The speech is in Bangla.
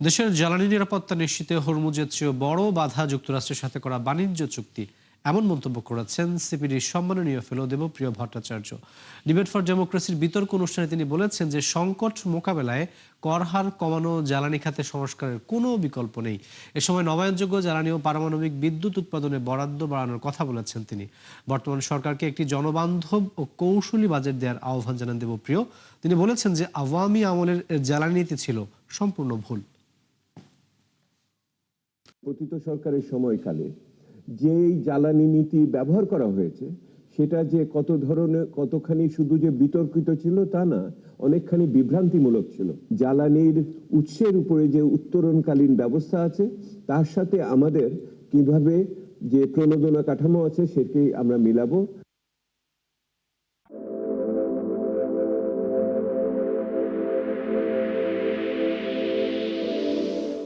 দেশের জ্বালানি নিরাপত্তা নিশ্চিতে হরমুজের চেয়েও বড় বাধা যুক্তরাষ্ট্রের সাথে করা বাণিজ্য চুক্তি, এমন মন্তব্য করেছেন সিপিডির সম্মাননীয় ফেলো দেবপ্রিয় ভট্টাচার্য। ডিবেট ফর ডেমোক্রেসির বিতর্ক অনুষ্ঠানে তিনি বলেছেন যে সংকট মোকাবেলায় কর হার কমানো, জ্বালানি খাতে সংস্কারের কোনো বিকল্প নেই। এ সময় নবায়নযোগ্য জ্বালানি ও পারমাণবিক বিদ্যুৎ উৎপাদনে বরাদ্দ বাড়ানোর কথা বলেছেন তিনি। বর্তমান সরকারকে একটি জনবান্ধব ও কৌশলী বাজেট দেওয়ার আহ্বান জানান দেবপ্রিয়। তিনি বলেছেন যে আওয়ামী আমলের জ্বালানি নীতি ছিল সম্পূর্ণ ভুল। পতিত সরকারের সময়কালে যেই জ্বালানি নীতি ব্যবহার করা হয়েছে সেটা যে কতখানি শুধু যে বিতর্কিত ছিল তা না, অনেকখানি বিভ্রান্তিমূলক ছিল। জ্বালানির উৎসের উপরে যে উত্তরণকালীন ব্যবস্থা আছে তার সাথে আমাদের কিভাবে যে প্রণোদনা কাঠামো আছে সেটি আমরা মিলাবো।